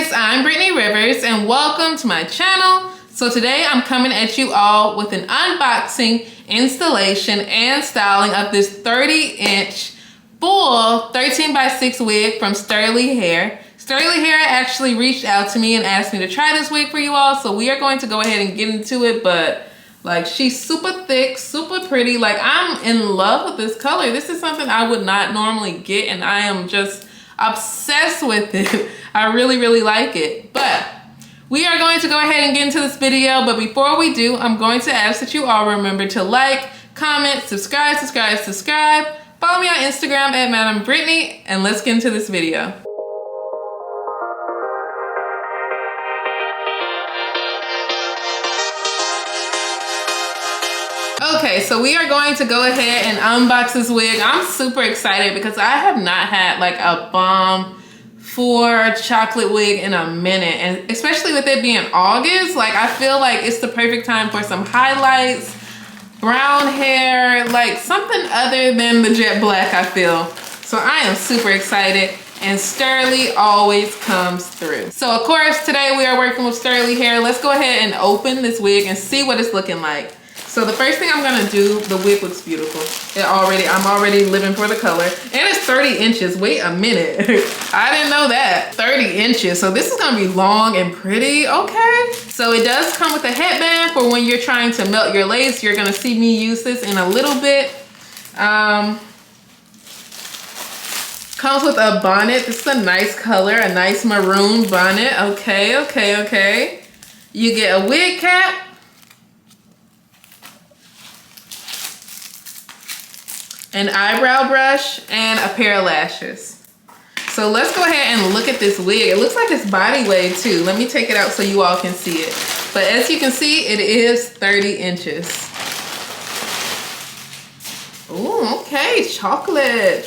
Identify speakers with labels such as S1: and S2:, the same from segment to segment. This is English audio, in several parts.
S1: guys, I'm Brittany Rivers and welcome to my channel. So today I'm coming at you all with an unboxing, installation, and styling of this 30-inch full 13x6 wig from Sterlyhair. Sterlyhair actually reached out to me and asked me to try this wig for you all, so we are going to go ahead and get into it. But like, she's super thick, super pretty. Like, I'm in love with this color. This is something I would not normally get, and I am just obsessed with it. I really like it. But we are going to go ahead and get into this video. But before we do, I'm going to ask that you all remember to like, comment, subscribe. Follow me on Instagram at Madam Brittany, and let's get into this video. Okay, so we are going to go ahead and unbox this wig. I'm super excited because I have not had like a bomb for chocolate wig in a minute, and especially with it being August, like I feel like it's the perfect time for some highlights, brown hair, like something other than the jet black, I feel. So I am super excited, and Sterly always comes through. So of course today we are working with Sterlyhair. Let's go ahead and open this wig and see what it's looking like. So the first thing I'm gonna do, the wig looks beautiful. I'm already living for the color. And it's 30 inches, wait a minute. I didn't know that, 30 inches. So this is gonna be long and pretty, okay. So it does come with a headband for when you're trying to melt your lace. You're gonna see me use this in a little bit. Comes with a bonnet. This is a nice color, a nice maroon bonnet. Okay. You get a wig cap. An eyebrow brush, and a pair of lashes. So let's go ahead and look at this wig. It looks like it's body wave too. Let me take it out so you all can see it. But as you can see, it is 30 inches. Ooh, okay, chocolate.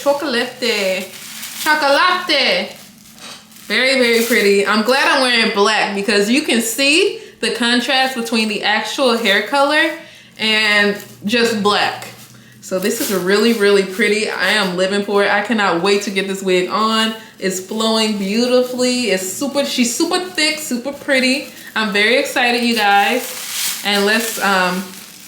S1: Very pretty. I'm glad I'm wearing black because you can see the contrast between the actual hair color and just black. So this is really pretty. I am living for it. I cannot wait to get this wig on. It's flowing beautifully. She's super thick, super pretty. I'm very excited, you guys. And let's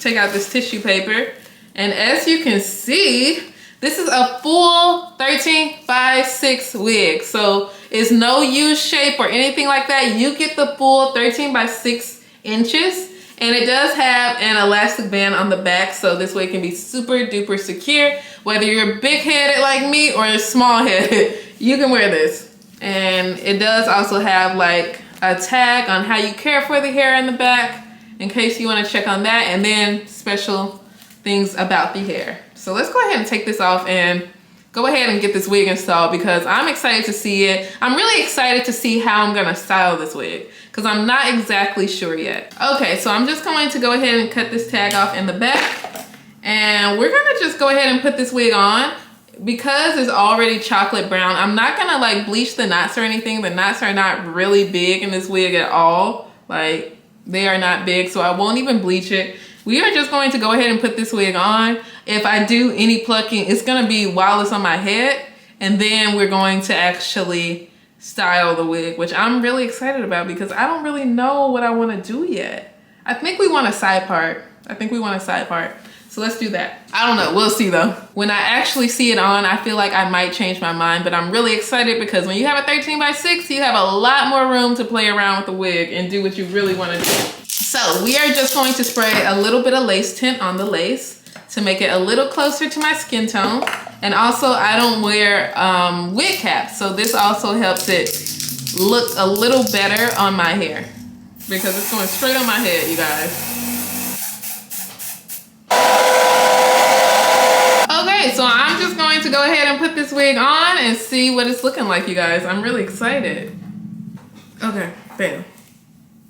S1: take out this tissue paper. And as you can see, this is a full 13x6 wig. So it's no U shape or anything like that. You get the full 13x6 inches. And it does have an elastic band on the back, so this way it can be super duper secure. Whether you're big headed like me or small headed, you can wear this. And it does also have like a tag on how you care for the hair in the back, in case you want to check on that, and then special things about the hair. So let's go ahead and take this off and go ahead and get this wig installed because I'm excited to see it. I'm really excited to see how I'm gonna style this wig because I'm not exactly sure yet. Okay, so I'm just going to go ahead and cut this tag off in the back, and we're gonna just go ahead and put this wig on. Because it's already chocolate brown, I'm not gonna like bleach the knots or anything. The knots are not really big in this wig at all. Like, they are not big, so I won't even bleach it. We are just going to go ahead and put this wig on. If I do any plucking, it's gonna be while it's on my head, and then we're going to actually style the wig, which I'm really excited about because I don't really know what I want to do yet. I think we want a side part. So let's do that. I don't know, we'll see though. When I actually see it on, I feel like I might change my mind, but I'm really excited because when you have a 13x6, you have a lot more room to play around with the wig and do what you really want to do. So we are just going to spray a little bit of lace tint on the lace to make it a little closer to my skin tone. And also I don't wear wig caps, so this also helps it look a little better on my hair because it's going straight on my head, you guys. Okay, so I'm just going to go ahead and put this wig on and see what it's looking like, you guys. I'm really excited. Okay, bam.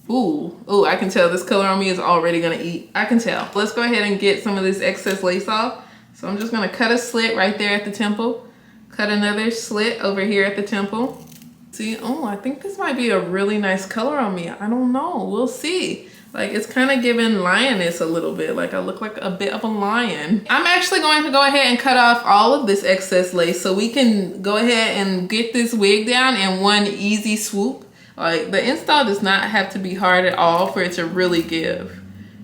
S1: Ooh, I can tell this color on me is already gonna eat. I can tell. Let's go ahead and get some of this excess lace off. So I'm just gonna cut a slit right there at the temple. Cut another slit over here at the temple. See, oh, I think this might be a really nice color on me. I don't know, we'll see. Like, it's kind of giving lioness a little bit. Like, I look like a bit of a lion. I'm actually going to go ahead and cut off all of this excess lace so we can go ahead and get this wig down in one easy swoop. Like the install does not have to be hard at all for it to really give,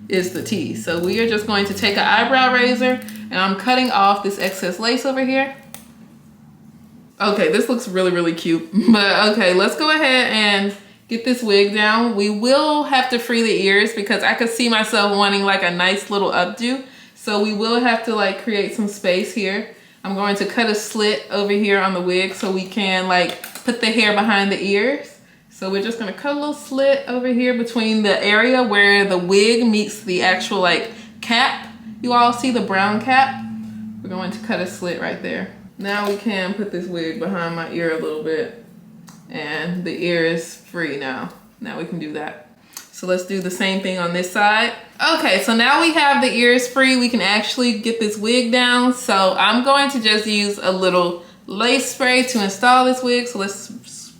S1: is the tea. So we are just going to take an eyebrow razor and I'm cutting off this excess lace over here. Okay, this looks really, really cute. But okay, let's go ahead and get this wig down. We will have to free the ears because I could see myself wanting like a nice little updo. So we will have to like create some space here. I'm going to cut a slit over here on the wig so we can like put the hair behind the ears. So we're just gonna cut a little slit over here between the area where the wig meets the actual like cap. You all see the brown cap? We're going to cut a slit right there. Now we can put this wig behind my ear a little bit and the ear is free now. Now we can do that. So let's do the same thing on this side. Okay, so now we have the ears free. We can actually get this wig down. So I'm going to just use a little lace spray to install this wig. So let's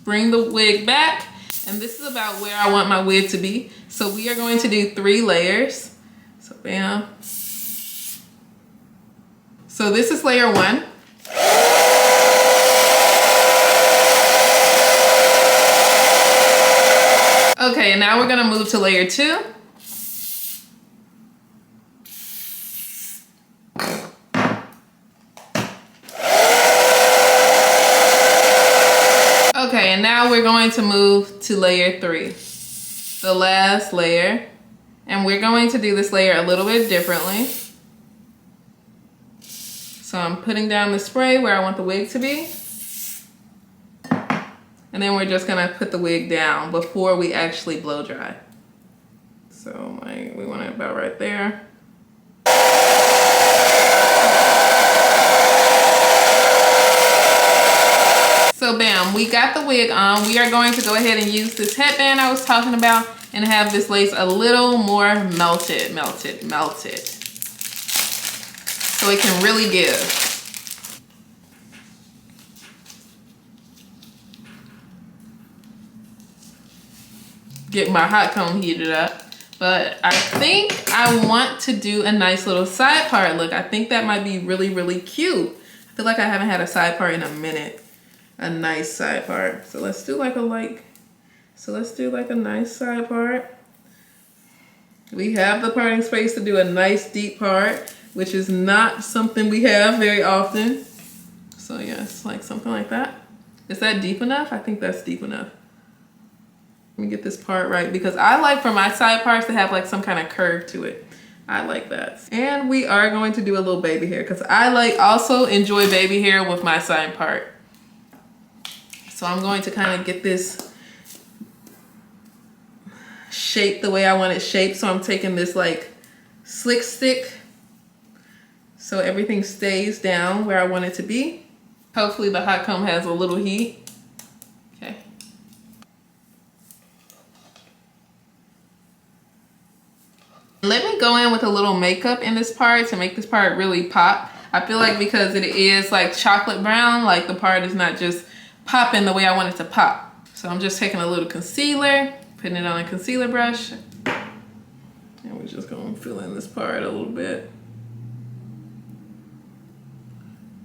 S1: bring the wig back. And this is about where I want my wig to be. So we are going to do 3 layers. So bam. So this is layer 1. Okay, and now we're gonna move to layer 2. Okay, and now we're going to move to layer 3, the last layer. And we're going to do this layer a little bit differently. So I'm putting down the spray where I want the wig to be. And then we're just gonna put the wig down before we actually blow dry. So we want it about right there. So bam, we got the wig on. We are going to go ahead and use this headband I was talking about and have this lace a little more melted. So it can really give. Get my hot comb heated up. But I think I want to do a nice little side part look. I think that might be really, really cute. I feel like I haven't had a side part in a minute. A nice side part. So let's do like a nice side part. We have the parting space to do a nice deep part, which is not something we have very often. So yes, like something like that. Is that deep enough? I think that's deep enough. Let me get this part right because I like for my side parts to have like some kind of curve to it. I like that. And we are going to do a little baby hair because I also enjoy baby hair with my side part. So I'm going to kind of get this shaped the way I want it shaped. So I'm taking this like slick stick so everything stays down where I want it to be. Hopefully the hot comb has a little heat. Okay. Let me go in with a little makeup in this part to make this part really pop. I feel like because it is like chocolate brown, like the part is not just popping the way I want it to pop. So I'm just taking a little concealer, putting it on a concealer brush. And we're just gonna fill in this part a little bit.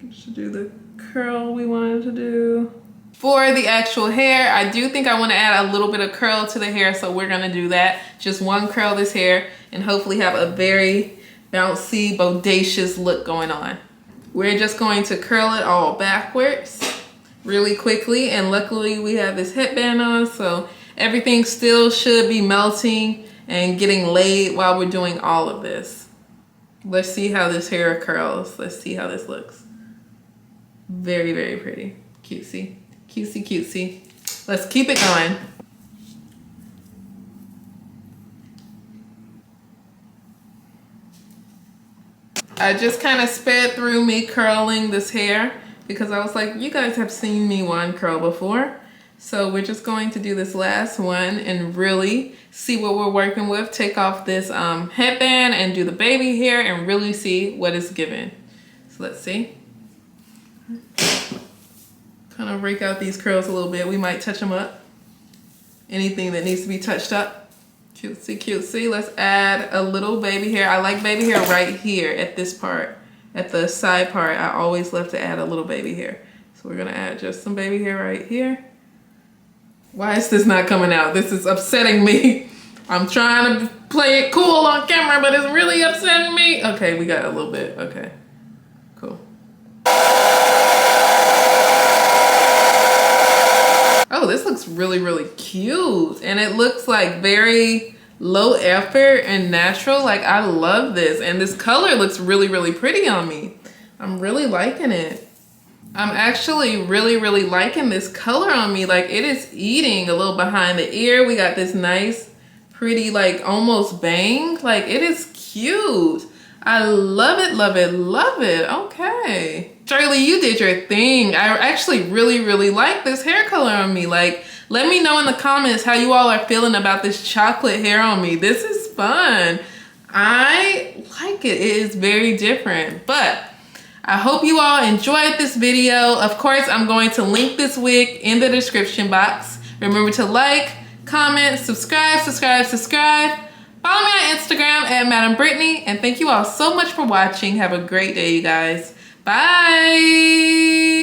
S1: Just to do the curl we wanted to do. For the actual hair, I do think I want to add a little bit of curl to the hair, so we're gonna do that. Just one curl this hair and hopefully have a very bouncy, bodacious look going on. We're just going to curl it all backwards really quickly, and luckily we have this headband on, so everything still should be melting and getting laid while we're doing all of this. Let's see how this hair curls. Let's see how this looks. Very, very pretty. Cutesy. Cutesy, cutesy. Let's keep it going. I just kind of sped through me curling this hair because I was like, you guys have seen me one curl before. So we're just going to do this last one and really see what we're working with. Take off this headband and do the baby hair and really see what it's given. So let's see. Kind of rake out these curls a little bit. We might touch them up. Anything that needs to be touched up. Cutesy, cutesy. Let's add a little baby hair. I like baby hair right here at this part. At the side part, I always love to add a little baby hair. So we're gonna add just some baby hair right here. Why is this not coming out? This is upsetting me. I'm trying to play it cool on camera, but it's really upsetting me. Okay, we got a little bit. Okay, cool. Oh, this looks really, really cute. And it looks like very low effort and natural. Like, I love this. And this color looks really, really pretty on me. I'm really liking it. I'm actually really, really liking this color on me. Like, it is eating a little behind the ear. We got this nice, pretty, like, almost bang. Like, it is cute. I love it, love it, love it. Okay. Sterly, you did your thing. I actually really, really like this hair color on me. Like, let me know in the comments how you all are feeling about this chocolate hair on me. This is fun. I like it. It is very different, but I hope you all enjoyed this video. Of course, I'm going to link this wig in the description box. Remember to like, comment, subscribe. Follow me on Instagram at Madam Brittany. And thank you all so much for watching. Have a great day, you guys. Bye.